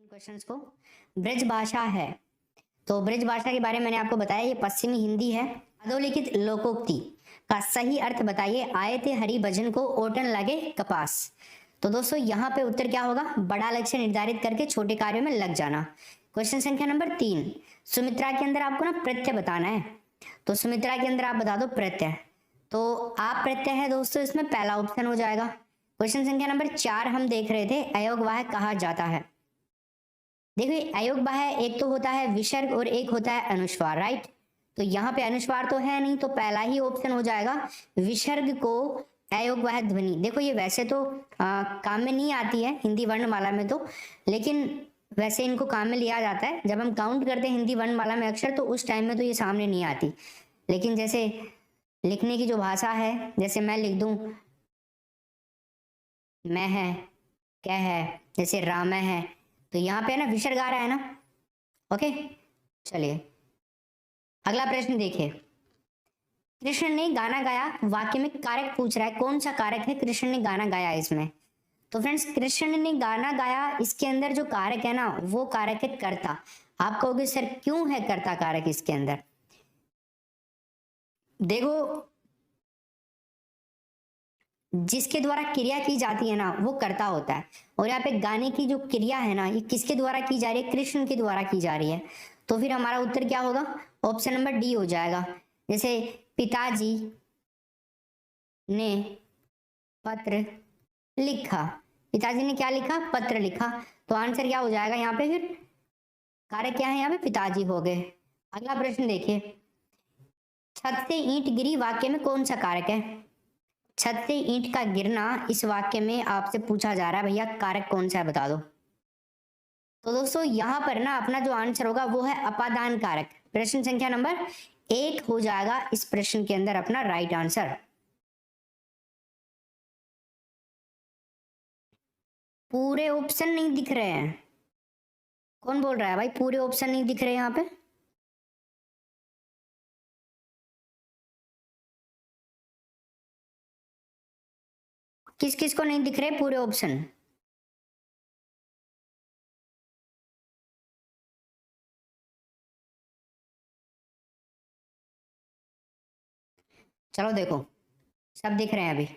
Questions को। ब्रज भाषा है, तो ब्रज भाषा के बारे में मैंने आपको बताया, ये पश्चिमी हिंदी है। अधोलिखित लोकोक्ति का सही अर्थ बताइए। आए थे हरि भजन को ओटन लगे कपास। तो दोस्तों यहाँ पे उत्तर क्या होगा? बड़ा लक्ष्य निर्धारित करके छोटे कार्यों में लग जाना। क्वेश्चन संख्या नंबर 3, सुमित्रा के अंदर आपको ना प्रत्यय बताना है। तो सुमित्रा के अंदर आप बता दो प्रत्यय। तो आप प्रत्यय है दोस्तों, इसमें पहला ऑप्शन हो जाएगा। क्वेश्चन संख्या नंबर 4 हम देख रहे थे, अयोगवाह कहा जाता है। देखिए अयोगवाह एक तो होता है विसर्ग और एक होता है अनुस्वार, राइट। तो यहाँ पे अनुस्वार तो है नहीं, तो पहला ही ऑप्शन हो जाएगा विसर्ग को अयोगवाह ध्वनि। देखो ये वैसे तो काम में नहीं आती है हिंदी वर्णमाला में तो, लेकिन वैसे इनको काम में लिया जाता है। जब हम काउंट करते हैं हिंदी वर्णमाला में अक्षर, तो उस टाइम में तो ये सामने नहीं आती। लेकिन जैसे लिखने की जो भाषा है, जैसे मैं लिख दूं मैं है, क्या है, जैसे राम है, तो यहाँ पे ना विसर्ग आ रहा है ना। ओके चलिए अगला प्रश्न देखिए। कृष्ण ने गाना गाया, वाक्य में कारक पूछ रहा है, कौन सा कारक है कृष्ण ने गाना गाया इसमें? तो फ्रेंड्स कृष्ण ने गाना गाया, इसके अंदर जो कारक है ना वो कारक है कर्ता। आप कहोगे सर क्यों है कर्ता कारक इसके अंदर? देखो जिसके द्वारा क्रिया की जाती है ना वो कर्ता होता है, और यहाँ पे गाने की जो क्रिया है ना ये किसके द्वारा की जा रही है? कृष्ण के द्वारा की जा रही है। तो फिर हमारा उत्तर क्या होगा? ऑप्शन नंबर डी हो जाएगा। जैसे पिताजी ने पत्र लिखा, पिताजी ने क्या लिखा? पत्र लिखा। तो आंसर क्या हो जाएगा यहाँ पे? फिर कारक क्या है यहाँ पे? पिताजी हो गए। अगला प्रश्न देखिए, छत से ईंट गिरी वाक्य में कौन सा कारक है? छत से ईंट का गिरना इस वाक्य में आपसे पूछा जा रहा है, भैया कारक कौन सा है बता दो। तो दोस्तों यहाँ पर ना अपना जो आंसर होगा वो है अपादान कारक। प्रश्न संख्या नंबर 1 हो जाएगा इस प्रश्न के अंदर अपना राइट आंसर। पूरे ऑप्शन नहीं दिख रहे हैं, कौन बोल रहा है भाई पूरे ऑप्शन नहीं दिख रहे यहाँ पे? किस किस को नहीं दिख रहे पूरे ऑप्शन? चलो देखो सब दिख रहे हैं अभी।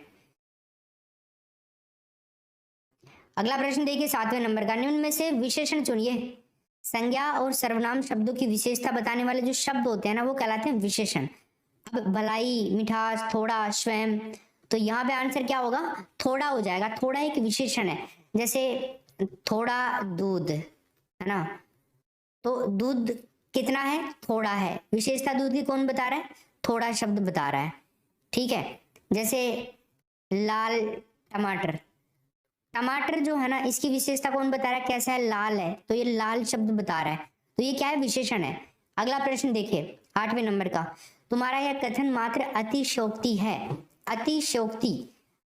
अगला प्रश्न देखिए 7वें नंबर का, निम्न में से विशेषण चुनिए। संज्ञा और सर्वनाम शब्दों की विशेषता बताने वाले जो शब्द होते हैं ना वो कहलाते हैं विशेषण। अब भलाई, मिठास, थोड़ा, स्वयं, तो यहाँ पे आंसर क्या होगा? थोड़ा हो जाएगा। थोड़ा एक विशेषण है, जैसे थोड़ा दूध है ना, तो दूध कितना है? थोड़ा है। विशेषता दूध की कौन बता रहा है? थोड़ा शब्द बता रहा है, ठीक है। जैसे लाल टमाटर, टमाटर जो है ना इसकी विशेषता कौन बता रहा है? कैसा है? लाल है, तो ये लाल शब्द बता रहा है, तो ये क्या है? विशेषण है। अगला प्रश्न देखिए 8वें नंबर का, तुम्हारा यह कथन मात्र अतिशयोक्ति है। अतिशयोक्ति,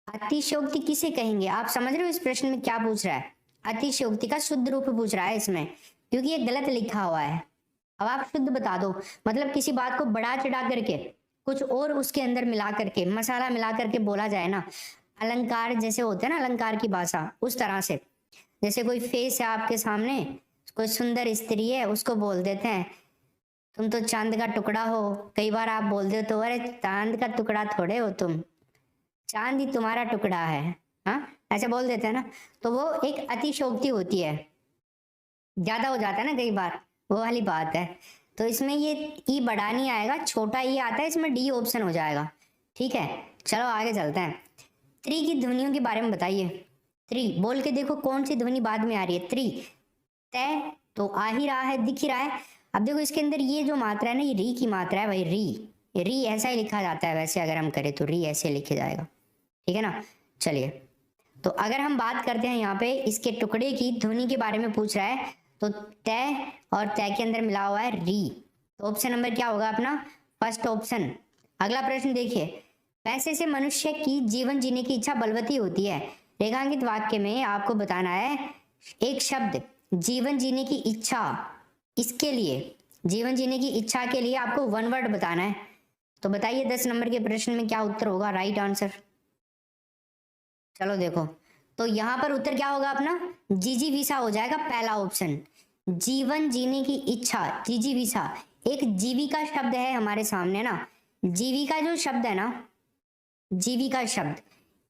अतिशयोक्ति किसे कहेंगे? आप समझ रहे हो इस प्रश्न में क्या पूछ रहा है? अतिशयोक्ति का शुद्ध रूप पूछ रहा है इसमें, क्योंकि ये गलत लिखा हुआ है। अब आप शुद्ध बता दो, मतलब किसी बात को बढ़ा चढ़ा करके कुछ और उसके अंदर मिला करके, मसाला मिला करके बोला जाए ना, अलंकार जैसे होते हैं ना, अलंकार की भाषा उस तरह से। जैसे कोई फेस है आपके सामने, कोई सुंदर स्त्री है, उसको बोल देते हैं तुम तो चांद का टुकड़ा हो। कई बार आप बोल दे तो अरे चांद का टुकड़ा थोड़े हो तुम, चांद ही तुम्हारा टुकड़ा है, हाँ ऐसे बोल देते हैं ना। तो वो एक अतिशयोक्ति होती है, ज्यादा हो जाता है ना कई बार, वो वाली बात है। तो इसमें ये ई बड़ा नहीं आएगा, छोटा ई आता है, इसमें डी ऑप्शन हो जाएगा, ठीक है। चलो आगे चलते हैं। त्रि की ध्वनियों के बारे में बताइए। त्रि बोल के देखो कौन सी ध्वनि बाद में आ रही है? त्रि, तय तो आ ही रहा है, दिख ही रहा है। अब देखो इसके अंदर ये जो मात्रा है ना ये री की मात्रा है भाई, री, री ऐसा ही लिखा जाता है वैसे, अगर हम करें तो री ऐसे लिखे जाएगा, ठीक है ना। चलिए तो अगर हम बात करते हैं यहाँ पे इसके टुकड़े की ध्वनि के बारे में पूछ रहा है, तो तय और तय के अंदर मिला हुआ है री, तो ऑप्शन नंबर क्या होगा अपना? First option. अगला प्रश्न देखिए, पैसे से मनुष्य की जीवन जीने की इच्छा बलवती होती है। रेखांकित वाक्य में आपको बताना है एक शब्द जीवन जीने की इच्छा, इसके लिए जीवन जीने की इच्छा के लिए आपको वन वर्ड बताना है। तो बताइए 10 नंबर के प्रश्न में क्या उत्तर होगा राइट आंसर? चलो देखो तो यहाँ पर उत्तर क्या होगा अपना, जिजीविषा हो जाएगा पहला ऑप्शन। जीवन जीने की इच्छा, जिजीविषा एक जीविका शब्द है हमारे सामने ना। जीविका जो शब्द है ना, जीविका शब्द,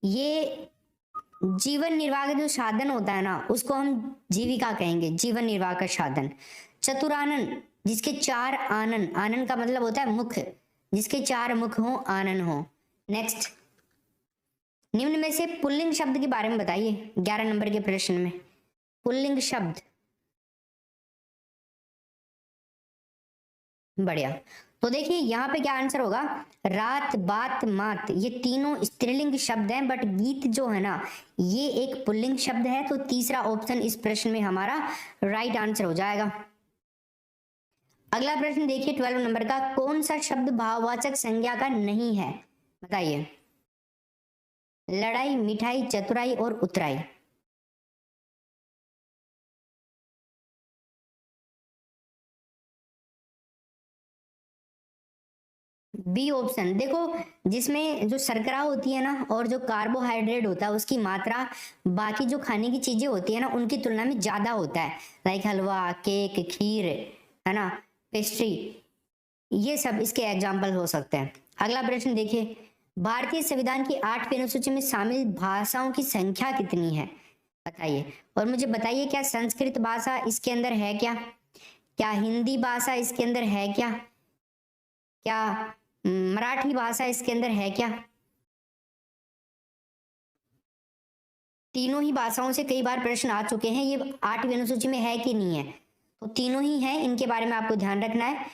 ये जीवन निर्वाह का जो साधन होता है ना, उसको हम जीविका कहेंगे, जीवन निर्वाह का साधन। चतुरानन, जिसके 4 आनन, आनन का मतलब होता है मुख, जिसके 4 मुख हो आनन हो। नेक्स्ट, निम्न में से पुल्लिंग शब्द के बारे में बताइए 11 नंबर के प्रश्न में। पुल्लिंग शब्द, बढ़िया। तो देखिए यहाँ पे क्या आंसर होगा, रात, बात, मात, ये तीनों स्त्रीलिंग शब्द हैं, बट गीत जो है ना ये एक पुल्लिंग शब्द है। तो तीसरा ऑप्शन इस प्रश्न में हमारा राइट आंसर हो जाएगा। अगला प्रश्न देखिए 12 नंबर का, कौन सा शब्द भाववाचक संज्ञा का नहीं है, बताइए। लड़ाई, मिठाई, चतुराई और उतराई। बी ऑप्शन, देखो जिसमें जो शर्करा होती है ना और जो कार्बोहाइड्रेट होता है उसकी मात्रा बाकी जो खाने की चीजें होती है ना उनकी तुलना में ज्यादा होता है, लाइक हलवा, केक, खीर, है ना, पेस्ट्री, ये सब इसके एग्जाम्पल हो सकते हैं। अगला प्रश्न देखिए, भारतीय संविधान की 8वीं अनुसूची में शामिल भाषाओं की संख्या कितनी है, बताइए। और मुझे बताइए, क्या संस्कृत भाषा इसके अंदर है क्या, क्या हिंदी भाषा इसके अंदर है क्या, क्या मराठी भाषा इसके अंदर है क्या। तीनों ही भाषाओं से कई बार प्रश्न आ चुके हैं, ये 8वीं अनुसूची में है कि नहीं है, तो तीनों ही हैं, इनके बारे में आपको ध्यान रखना है।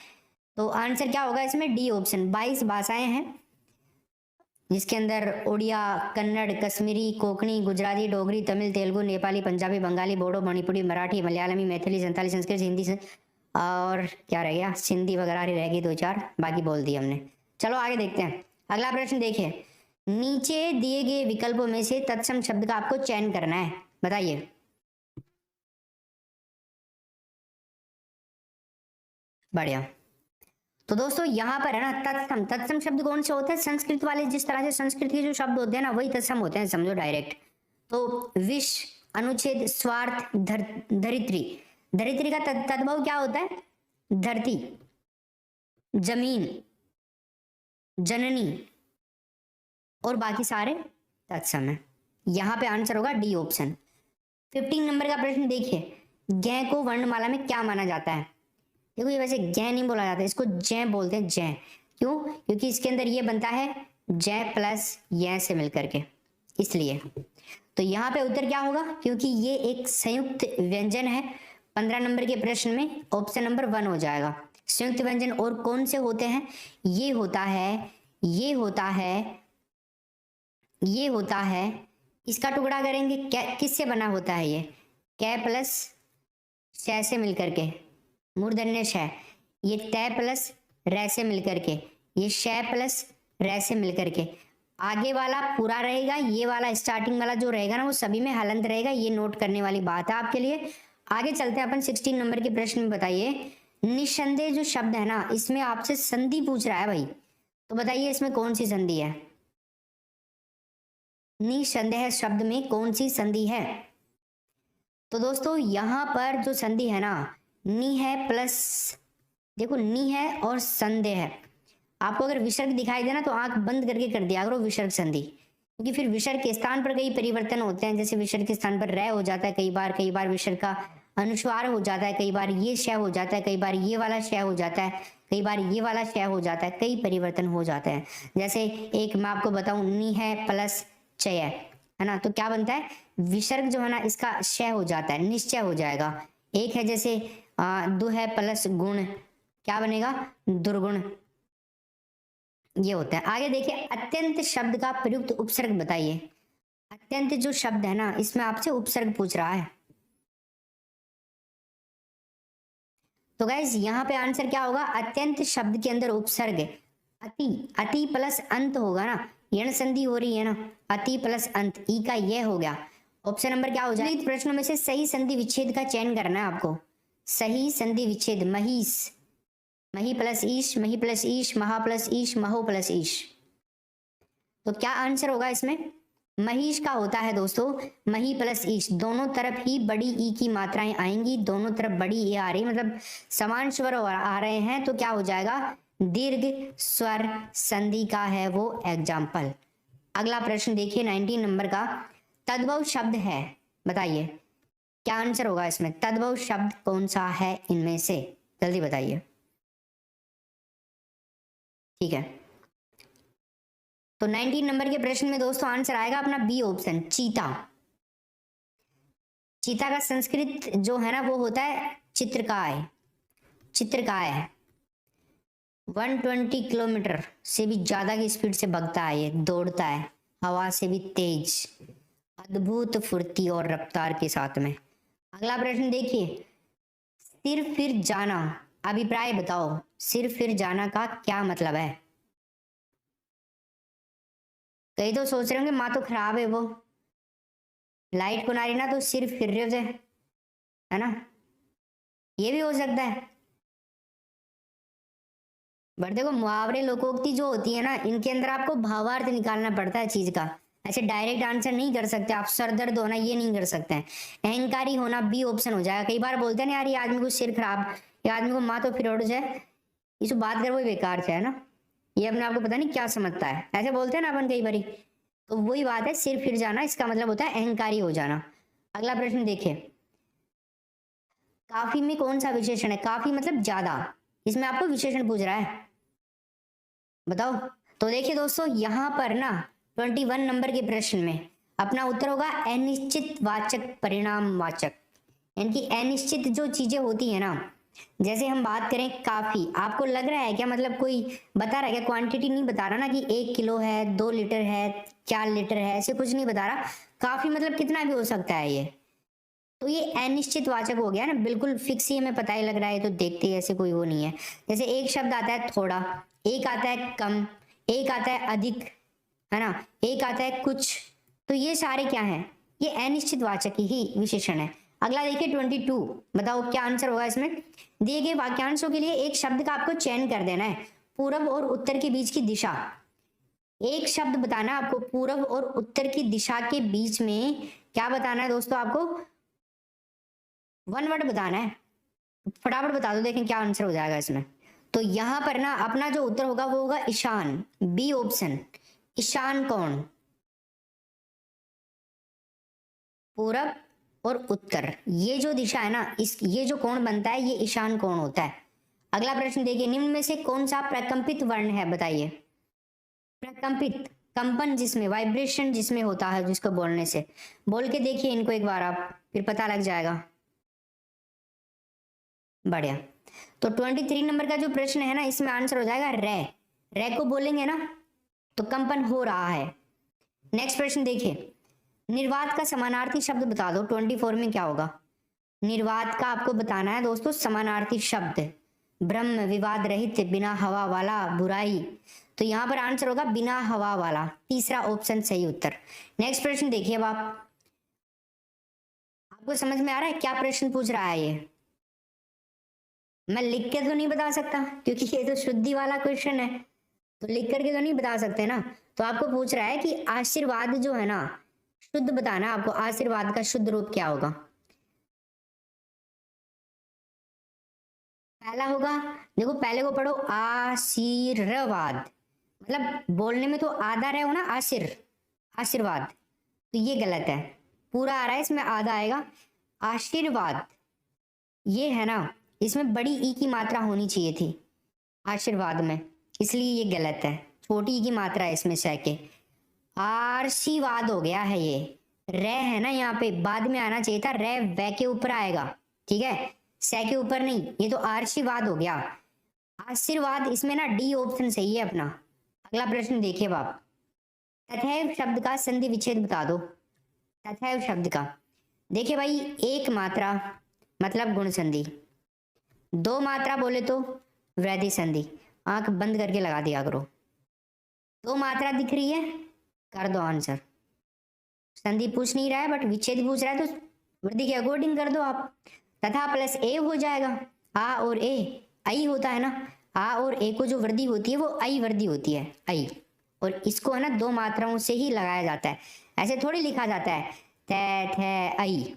तो आंसर क्या होगा इसमें, डी ऑप्शन। 22 भाषाएं हैं जिसके अंदर उड़िया, कन्नड़, कश्मीरी, कोंकणी, गुजराती, डोगरी, तमिल, तेलुगु, नेपाली, पंजाबी, बंगाली, बोडो, मणिपुरी, मराठी, मलयालमी, मैथिली, संताली, संस्कृत, हिंदी से और क्या रह गया, सिंधी वगैरह रह गई 2-4, बाकी बोल दी हमने। चलो आगे देखते हैं। अगला प्रश्न देखिए, नीचे दिए गए विकल्पों में से तत्सम शब्द का आपको चयन करना है, बताइए। बढ़िया। तो दोस्तों यहाँ पर है ना तत्सम, तत्सम शब्द कौन से होते हैं, संस्कृत वाले, जिस तरह से संस्कृत के जो शब्द होते हैं ना वही तत्सम होते हैं, समझो डायरेक्ट। तो विष, अनुच्छेद, स्वार्थ, धरित्री, धरित्री का तद्भव क्या होता है, धरती, जमीन, जननी, और बाकी सारे तत्सम है। यहाँ पे आंसर होगा डी ऑप्शन। 15 नंबर का प्रश्न देखिए, गै को वर्णमाला में क्या माना जाता है। देखो ये वैसे गै नहीं बोला जाता, इसको जै बोलते हैं, जै। क्यों, क्योंकि इसके अंदर ये बनता है जै प्लस य से मिलकर के, इसलिए। तो यहाँ पे उत्तर क्या होगा, क्योंकि ये एक संयुक्त व्यंजन है। 15 नंबर के प्रश्न में ऑप्शन नंबर 1 हो जाएगा। संयुक्त व्यंजन और कौन से होते हैं, ये होता है, ये होता है, ये होता है, इसका टुकड़ा करेंगे किससे बना होता है, ये कै प्लस शै से मिलकर के, मूर्धन्य शै, ये तय प्लस रै से मिलकर के, ये शै प्लस रै से मिलकर के, आगे वाला पूरा रहेगा, ये वाला स्टार्टिंग वाला जो रहेगा ना वो सभी में हलंत रहेगा। ये नोट करने वाली बात है आपके लिए। आगे चलते हैं अपन 16 नंबर के प्रश्न में। बताइए, निसंदेह जो शब्द है ना इसमें आपसे संधि पूछ रहा है भाई, तो बताइए इसमें कौन सी संधि है, निसंदेह शब्द में कौन सी संधि है। तो दोस्तों यहाँ पर जो संधि है ना, नी है प्लस, देखो नी है और संदेह है। आपको अगर विसर्ग दिखाई देना तो आंख बंद करके कर दिया करो विसर्ग संधि, क्योंकि फिर विसर्ग के स्थान पर कई परिवर्तन होते हैं। जैसे विसर्ग के स्थान पर रै हो जाता है कई बार विसर्ग का अनुस्वार हो जाता है, कई बार ये शय हो जाता है, कई बार ये वाला शय हो जाता है, कई बार ये वाला शय हो जाता है, कई परिवर्तन हो जाते हैं। जैसे एक मैं आपको बताऊं, नी है प्लस चय है ना, तो क्या बनता है, विसर्ग जो है ना इसका शय हो जाता है, निश्चय हो जाएगा। एक है जैसे दु है प्लस गुण, क्या बनेगा, दुर्गुण, ये होता है। आगे देखिए, अत्यंत शब्द का प्रयुक्त उपसर्ग बताइए। अत्यंत जो शब्द है ना इसमें आपसे उपसर्ग पूछ रहा है। तो गाइज यहाँ पे आंसर क्या होगा, अत्यंत शब्द के अंदर उपसर्ग अति, अति प्लस अंत होगा ना, यण संधि हो रही है ना, अति प्लस अंत, ई का ये हो गया। ऑप्शन नंबर क्या हो जाए, प्रश्नों में से सही संधि विच्छेद का चयन करना है आपको। सही संधि विच्छेद, महिष, मही प्लस ईश, मही प्लस ईश, महा प्लस ईश, महो प्लस ईश। तो क्या आंसर होगा इसमें, महिष का होता है दोस्तों मही प्लस ईश, दोनों तरफ ही बड़ी ई की मात्राएं आएंगी, दोनों तरफ बड़ी ई आ रही मतलब समान स्वर आ रहे हैं, तो क्या हो जाएगा दीर्घ स्वर संधि का है वो एग्जाम्पल। अगला प्रश्न देखिए 19 नंबर का, तद्भव शब्द है, बताइए क्या आंसर होगा इसमें, तद्भव शब्द कौन सा है इनमें से, जल्दी बताइए। ठीक है, तो 19 नंबर के प्रश्न में दोस्तों आंसर आएगा अपना बी ऑप्शन, चीता। चीता का संस्कृत जो है ना वो होता है चित्रकाय, चित्रकाय। 120 किलोमीटर से भी ज्यादा की स्पीड से भागता है, ये दौड़ता है, हवा से भी तेज, अद्भुत फुर्ती और रफ्तार के साथ में। अगला प्रश्न देखिए, सिर फिर जाना, अभिप्राय बताओ, सिर फिर जाना का क्या मतलब है। कई तो सोच रहे होंगे माँ तो खराब है, वो लाइट को ना रही ना तो सिर फिर रहे हो जाए, है ना, ये भी हो सकता है। बट देखो मुहावरे लोकोक्ति जो होती है ना, इनके अंदर आपको भावार्थ निकालना पड़ता है चीज का, ऐसे डायरेक्ट आंसर नहीं कर सकते आप, सर दर्द होना ये नहीं कर सकते हैं। अहंकारी होना बी ऑप्शन हो जाएगा। कई बार बोलते हैं ना यार ये आदमी को सिर खराब, ये आदमी को माँ तो फिर उड़ जाए, इसको बात कर वो बेकार से, है ना, ये अपने आप को पता नहीं क्या समझता है, ऐसे बोलते हैं ना अपन कई बारी, तो वही बात है, सिर फिर जाना इसका मतलब होता है अहंकारी हो जाना। अगला प्रश्न देखिए, काफी में कौन सा विशेषण है, काफी मतलब ज्यादा, इसमें आपको विशेषण पूछ रहा है, बताओ। तो देखिए दोस्तों यहाँ पर ना 21 नंबर के प्रश्न में अपना उत्तर होगा अनिश्चित वाचक परिणाम वाचक, यानी कि अनिश्चित जो चीजें होती है ना, जैसे हम बात करें काफी, आपको लग रहा है क्या मतलब कोई बता रहा है क्या, क्वांटिटी नहीं बता रहा ना कि 1 किलो है, 2 लीटर है, 4 लीटर है, ऐसे कुछ नहीं बता रहा, काफी मतलब कितना भी हो सकता है ये, तो ये अनिश्चित वाचक हो गया ना, बिल्कुल फिक्स ही हमें पता ही लग रहा है, तो देखते ही ऐसे कोई वो नहीं है। जैसे एक शब्द आता है थोड़ा, एक आता है कम, एक आता है अधिक, है ना, एक आता है कुछ, तो ये सारे क्या है, ये अनिश्चित वाचक ही विशेषण है। अगला देखिए 22, बताओ क्या आंसर होगा इसमें। दिए गए वाक्यांशों के लिए एक शब्द का आपको चयन कर देना है, पूर्व और उत्तर के बीच की दिशा, एक शब्द बताना आपको, पूर्व और उत्तर की दिशा के बीच में क्या बताना है दोस्तों, आपको वन वर्ड बताना है, फटाफट बता दो, देखें क्या आंसर हो जाएगा इसमें। तो यहां पर ना अपना जो उत्तर होगा वो होगा ईशान, बी ऑप्शन, ईशान कोण, पूरब और उत्तर, ये जो दिशा है ना, इस ये जो कोण बनता है ये ईशान कोण होता है। अगला प्रश्न देखिए, निम्न में से कौन सा प्रकंपित वर्ण है, बताइए। प्रकंपित, कंपन जिसमें, वाइब्रेशन जिसमें होता है, जिसको बोलने से, बोल के देखिए इनको एक बार आप, फिर पता लग जाएगा। बढ़िया, तो 23 नंबर का जो प्रश्न है ना, इसमें आंसर हो जाएगा रे, रे को बोलेंगे ना तो कंपन हो रहा है। नेक्स्ट प्रश्न देखिए, निर्वात का समानार्थी शब्द बता दो, 24 में क्या होगा, निर्वात का आपको बताना है दोस्तों समानार्थी शब्द, ब्रह्म, विवाद रहित, बिना हवा वाला, बुराई, तो यहां पर आंसर होगा बिना हवा वाला, तीसरा ऑप्शन सही उत्तर। नेक्स्ट प्रश्न देखिए, अब आपको समझ में आ रहा है क्या प्रश्न पूछ रहा है ये, मैं लिख के तो नहीं बता सकता क्योंकि ये तो शुद्धि वाला क्वेश्चन है, तो लिख करके तो नहीं बता सकते ना, तो आपको पूछ रहा है कि आशीर्वाद जो है ना, शुद्ध बताना आपको, आशीर्वाद का शुद्ध रूप क्या होगा। पहला होगा, देखो पहले को पढ़ो, आशीर्वाद, मतलब बोलने में तो आधा रहे हो ना, आशीर्वाद, तो ये गलत है, पूरा आ रहा है इसमें आधा आएगा, आशीर्वाद ये है ना, इसमें बड़ी ई की मात्रा होनी चाहिए थी आशीर्वाद में, इसलिए ये गलत है, छोटी ई की मात्रा है इसमें सह के, आशीर्वाद हो गया है ये, रे है ना यहाँ पे, बाद में आना चाहिए था, रे वे के ऊपर आएगा, ठीक है, सह के ऊपर नहीं, ये तो आशीर्वाद हो गया, आशीर्वाद इसमें ना डी ऑप्शन सही है अपना। अगला प्रश्न देखिए बाप, तथैव शब्द का संधि विच्छेद बता दो, तथैव शब्द का, देखिए भाई एक मात्रा मतलब गुण संधि, दो मात्रा बोले तो वृद्धि संधि, आंख बंद करके लगा दिया करो, दो मात्रा दिख रही है कर दो आंसर, संधि पूछ नहीं रहा है बट विच्छेद पूछ रहा है, तो वृद्धि के अकॉर्डिंग कर दो आप, तथा प्लस ए हो जाएगा, आ और ए, आई होता है ना, आ और ए को जो वृद्धि होती है वो आई वृद्धि होती है, आई, और इसको है ना दो मात्राओं से ही लगाया जाता है, ऐसे थोड़ी लिखा जाता है तै थे ऐ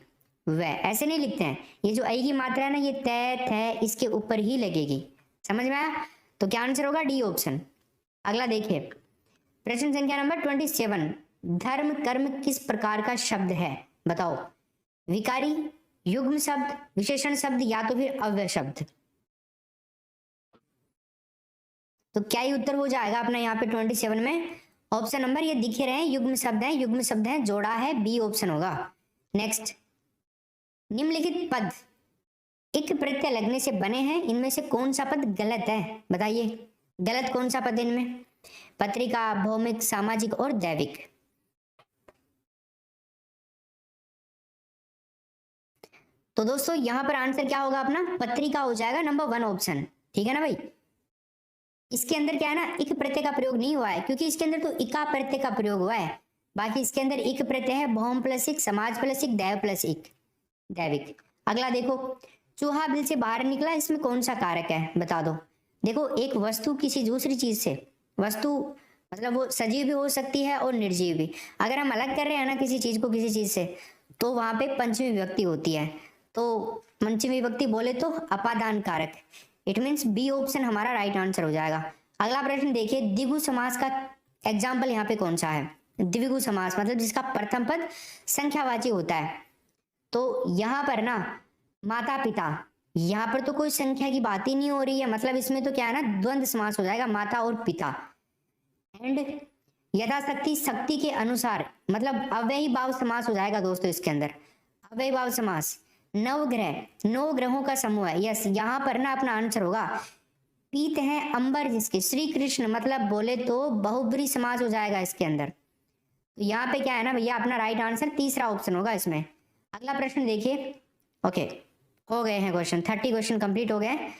वह, ऐसे नहीं लिखते हैं। ये जो ऐ की मात्रा है ना, ये तै थे इसके ऊपर ही लगेगी। समझ में आया? तो क्या आंसर होगा? D option. अगला देखिए प्रश्न संख्या नंबर 27। धर्म कर्म किस प्रकार का शब्द है? बताओ। विकारी, युग्म शब्द, विशेषण शब्द या तो फिर अव्यय शब्द। तो क्या ही उत्तर हो जाएगा अपना यहाँ पे 27 में? ऑप्शन नंबर ये दिखे रहे हैं, युग्म शब्द है, युग्म शब्द है, जोड़ा है, बी ऑप्शन होगा। नेक्स्ट, निम्नलिखित पद इक प्रत्यय लगने से बने हैं, इनमें से कौन सा पद गलत है? बताइए, गलत कौन सा पद है इनमें? पत्रिका, भौमिक, सामाजिक और दैविक। तो दोस्तों यहां पर आंसर क्या होगा अपना? पत्रिका हो जाएगा, नंबर 1 ऑप्शन। ठीक है ना भाई? इसके अंदर क्या है ना, इक प्रत्यय का प्रयोग नहीं हुआ है, क्योंकि इसके अंदर तो इका प्रत्यय का प्रयोग हुआ है। बाकी इसके अंदर इक प्रत्यय है, भौम प्लस इक, समाज प्लस इक, दैव प्लस इक, दैविक। अगला देखो, चूहा बिल से बाहर निकला, इसमें कौन सा कारक है? बता दो। देखो, एक वस्तु किसी दूसरी चीज से, वस्तु मतलब वो सजीव भी हो सकती है और निर्जीव भी। अगर हम अलग कर रहे हैं ना किसी चीज को किसी चीज से, तो वहां पे पंचमी विभक्ति होती है। तो पंचमी विभक्ति बोले तो अपादान कारक। इट मीन्स बी ऑप्शन हमारा राइट आंसर हो जाएगा। अगला प्रश्न देखिए, द्विगु समास का एग्जाम्पल यहाँ पे कौन सा है? द्विगु समास मतलब जिसका प्रथम पद संख्यावाची होता है। तो यहाँ पर ना माता पिता, यहाँ पर तो कोई संख्या की बात ही नहीं हो रही है, मतलब इसमें तो क्या है ना, द्वंद्व समास हो जाएगा, माता और पिता। एंड यथाशक्ति, शक्ति के अनुसार, मतलब अव्ययी भाव समास हो जाएगा दोस्तों इसके अंदर, अव्ययी भाव समास। नवग्रह, 9 ग्रहों का समूह है। यस, यहाँ पर ना अपना आंसर होगा पीत है अंबर जिसके, श्री कृष्ण, मतलब बोले तो बहुब्री समास हो जाएगा इसके अंदर। तो यहाँ पे क्या है ना भैया, अपना राइट आंसर तीसरा ऑप्शन होगा इसमें। अगला प्रश्न देखिए। ओके, हो गए हैं क्वेश्चन, 30 क्वेश्चन कंप्लीट हो गए हैं।